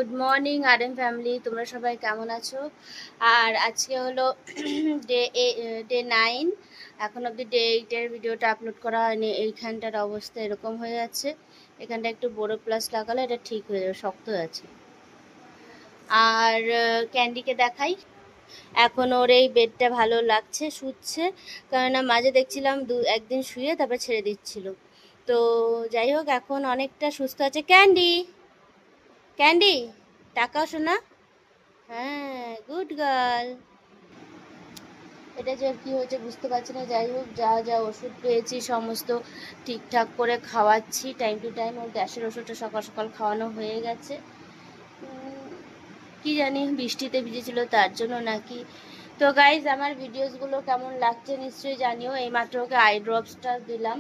Good morning RM family, তোমরা সবাই কেমন আছো? আর আজকে হলো ডে 9। এখন অবধি ডে 8-এর ভিডিওটা আপলোড করা হয়নি। এইখানটার অবস্থা এরকম হয়ে যাচ্ছে। এখানটা একটু বড় প্লাস লাগালে এটা ঠিক হয়ে যাবে, শক্ত হয়ে আছে। আর ক্যান্ডিকে দেখাই, এখন ওর এই বেডটা ভালো লাগছে, শুচ্ছে। কেননা মাঝে দেখছিলাম একদিন শুয়ে তারপর ছেড়ে দিচ্ছিল। তো যাই হোক, এখন অনেকটা সুস্থ আছে। ক্যান্ডি ক্যান্ডি টাকাও শোনা। হ্যাঁ, গুড গার্ল। এটা যে কি হয়েছে বুঝতে পারছি না। যাই হোক, যা যা ওষুধ পেয়েছি সমস্ত ঠিকঠাক করে খাওয়াচ্ছি টাইম টু টাইম। ওর গ্যাসের ওষুধটা সকাল সকাল খাওয়ানো হয়ে গেছে। কি জানি বৃষ্টিতে ভিজেছিল তার জন্য নাকি। তো গাইজ, আমার ভিডিওসগুলো কেমন লাগছে নিশ্চয়ই জানিও। এইমাত্র ওকে আই ড্রপসটা দিলাম।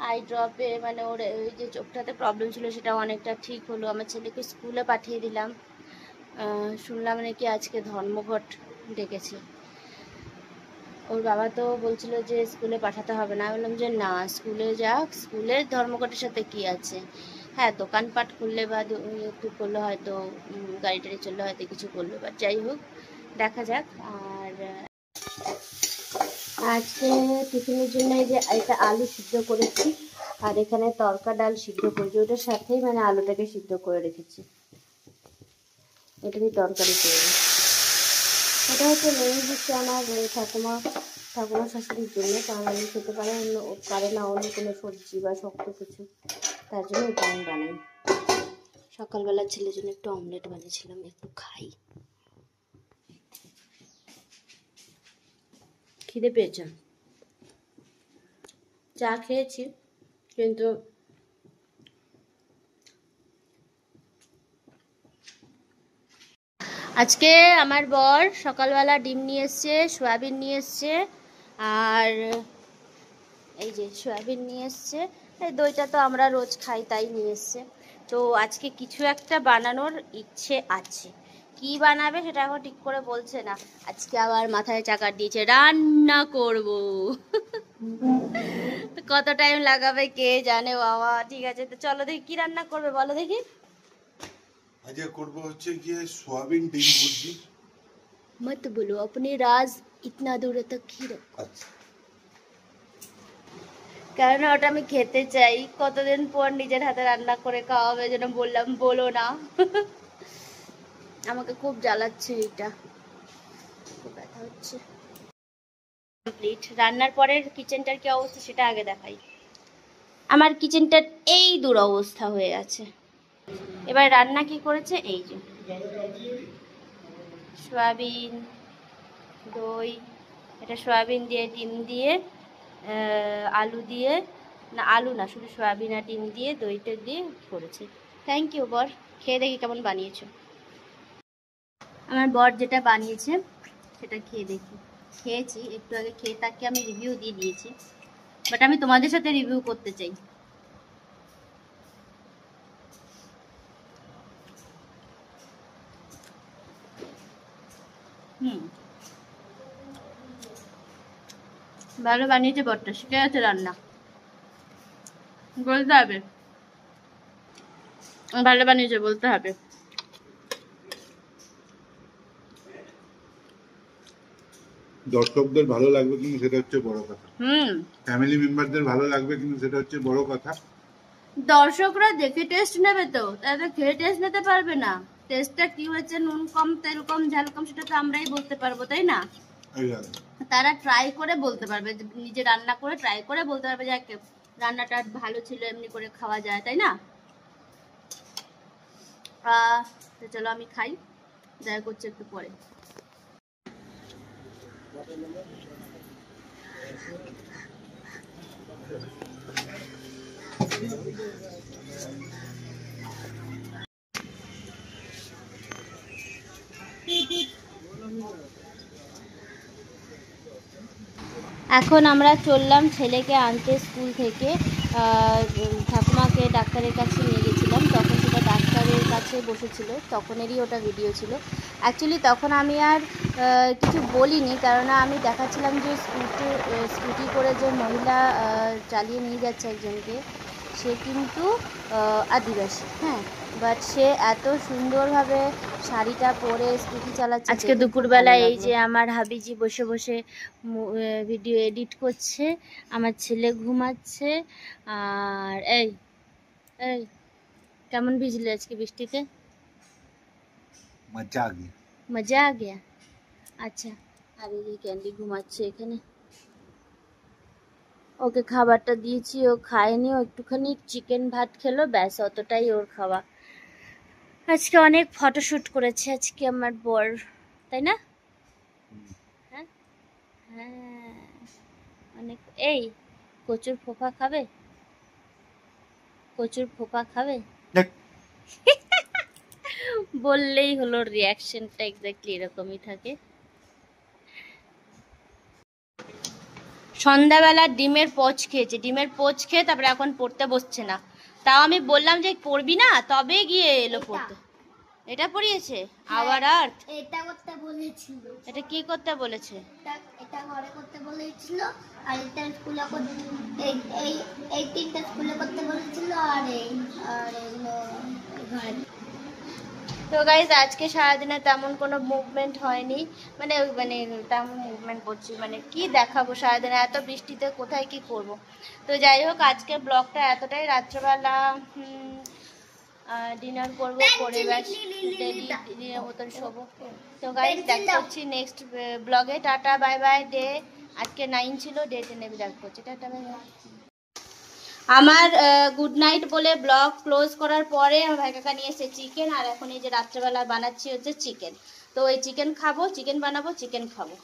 আই ড্রপে মানে ওর ওই যে চোখটাতে প্রবলেম ছিল সেটা অনেকটা ঠিক হলো। আমার ছেলেকে স্কুলে পাঠিয়ে দিলাম। শুনলাম নাকি আজকে ধর্মঘট ডেকেছে। ওর বাবা তো বলছিল যে স্কুলে পাঠাতে হবে না। বললাম যে না, স্কুলে যাক, স্কুলের ধর্মঘটের সাথে কি আছে। হ্যাঁ, দোকানপাট খুললে বা একটু করলে হয়তো গাড়ি টাড়ি চললে হয়তো কিছু করলো, বাট যাই হোক দেখা যাক। আর আজকে টিফিনের জন্য এই যে এটা আলু সিদ্ধ করেছি, আর এখানে তরকা ডাল সিদ্ধ করেছি। ওটার সাথেই মানে আলুটাকে সিদ্ধ করে রেখেছি, এটারই তরকারি করবো। এটা হচ্ছে মেন হচ্ছে আমার ঠাকুমা শাশুড়ির জন্য, কারণ আমি খেতে পারে না অন্য কোনো সবজি বা শক্ত কিছু, তার জন্য এটা আমি বানাই। সকালবেলা ছেলের জন্য একটু অমলেট বানিয়েছিলাম, একটু খাই। খিদে পেয়েছে, চা খেয়েছি কিন্তু আজকে আমার বর সকালবেলা ডিম নিয়ে এসছে, সয়াবিন নিয়ে এসছে, আর এই যে সয়াবিন নিয়ে এসছে। এই দইটা তো আমরা রোজ খাই তাই নিয়ে এসছে। তো আজকে কিছু একটা বানানোর ইচ্ছে আছে। কি বানাবে সেটা এখন ঠিক করে বলছে না। আজকে আবার মাথায় চাকা দিয়েছে, রান্না করব। কত টাইম লাগাবে কে জানে বাবা। ঠিক আছে, তো চলো দেখি কি রান্না করবে বলো দেখি। আজকে করব হচ্ছে গিয়ে সোয়াবিন ডিম ভুর্জি। मत बोलो अपने राज इतना दूर तक ही रखो। আচ্ছা, কারণ ওটা আমি খেতে চাই। কতদিন পর নিজের হাতে রান্না করে খাওয়াবে, যেন বললাম বলো না। আমাকে খুব জ্বালাচ্ছে এটা, খুব ব্যথা হচ্ছে। কমপ্লিট। রান্নার পরের কিচেনটার কি অবস্থা সেটা আগে দেখাই। আমার কিচেনটার এই দুরবস্থা হয়ে আছে। এবার রান্না কি করেছে, এই যে সয়াবিন, দই, এটা সয়াবিন দিয়ে ডিম দিয়ে আলু দিয়ে, না আলু না, শুধু সয়াবিন আর ডিম দিয়ে দইটা দিয়ে করেছে। থ্যাংক ইউ বর। খেয়ে দেখি কেমন বানিয়েছো। আমার বর যেটা বানিয়েছে সেটা খেয়ে দেখি। খেয়েছি একটু আগে, খেয়ে তাকে আমি রিভিউ দিয়ে দিয়েছি, বাট আমি তোমাদের সাথে রিভিউ করতে চাই। ভালো বানিয়েছে বরটা, শিখে গেছে রান্না, বলতে হবে। ভালো বানিয়েছে বলতে হবে। দর্শকদের ভালো লাগবে কিন্তু সেটা হচ্ছে বড় কথা। ফ্যামিলি মেম্বারদের ভালো লাগবে কিন্তু সেটা হচ্ছে বড় কথা। দর্শকরা দেখে টেস্ট নেবে, তো তারা খেয়ে টেস্ট নিতে পারবে না। টেস্টটা কি হয়েছে, নুন কম তেল কম ঝাল কম, সেটা তো আমরাই বলতে পারবো, তাই না? তারা ট্রাই করে বলতে পারবে, নিজে রান্না করে ট্রাই করে বলতে পারবে যে রান্নাটা ভালো ছিল, এমনি করে খাওয়া যায়, তাই না? তো চলো আমি খাই, দেখা করছি একটু পরে। এখন আমরা চললাম ছেলেকে আনতে স্কুল থেকে। ঠাকুমাকে ডাক্তারের কাছে নিয়ে গেছিলাম, তখন সেটা ডাক্তারের কাছে বসেছিল, তখনেরই ওটা ভিডিও ছিল। অ্যাকচুয়ালি তখন আমি আর কিছু বলিনি, কারণ আমি দেখাচ্ছিলাম যে স্কুটি করে যে মহিলা চালিয়ে নিয়ে যাচ্ছে একজনকে, সে কিন্তু আদিবাসী, হ্যাঁ, বাট সে এত সুন্দরভাবে শাড়িটা পরে স্কুটি চালাচ্ছে। আজকে দুপুরবেলা এই যে আমার হাবিজি বসে বসে ভিডিও এডিট করছে, আমার ছেলে ঘুমাচ্ছে। আর এই এই কেমন ভিজলে আজকে বৃষ্টিতে? মজা আ গিয়া। মজা আ গিয়া। আচ্ছা, আর এই যে ক্যান্ডি ঘুমাচ্ছে এখানে। ওকে খাবারটা দিয়েছি, ও খায়নি, ও একটুখানি চিকেন ভাত খেলো, ব্যাস অতটাই ওর খাওয়া। আজকে অনেক ফটোশ্যুট করেছে আজকে আমার বর, তাই না? হ্যাঁ হ্যাঁ, অনেক। এই কচুর ফোফা খাবে? কচুর ফোফা খাবে? বললেই হলো, রিয়াকশনটা এক্স্যাক্টলি এরকমই থাকে। সন্ধ্যাবেলা ডিমের পোচ খেয়েছে, ডিমের পোচ খেয়ে তারপরে এখন পড়তে বসছে না। তাও আমি বললাম যে পড়বি না, তবে গিয়ে এলো পড়তে। এটা পড়িয়েছে আওয়ার আর্থ। এটা করতে বলেছিল। এটা কি করতে বলেছে? এটা ঘরে করতে বলেছিল, আর এটা স্কুলে করতে, এই তিনটা স্কুলে করতে বলেছিল, আর এগুলো ঘরে। তো গাইজ আজকে সারাদিনে তেমন কোনো মুভমেন্ট হয়নি, মানে তেমন মুভমেন্ট করছি, মানে কি দেখাবো সারাদিনে এত বৃষ্টিতে, কোথায় কি করব। তো যাই হোক, আজকে ব্লগটা এতটাই। রাত্রেবেলা ডিনার করবো, করে ব্যাস দিনের মতন শোবো। তো গাইজ দেখা করছি নেক্সট ব্লগে। Tata bye bye. ডে আজকে 9 ছিল, ডে 10 দেখা করছি। Tata bye bye. আমার গুড নাইট বলে ব্লগ ক্লোজ করার পরে আমার ভাই কাকা নিয়ে এসে চিকেন, আর এখন এই যে রাত্রেবেলা বানাচ্ছি হচ্ছে চিকেন। তো এই চিকেন খাবো, চিকেন বানাবো, চিকেন খাবো।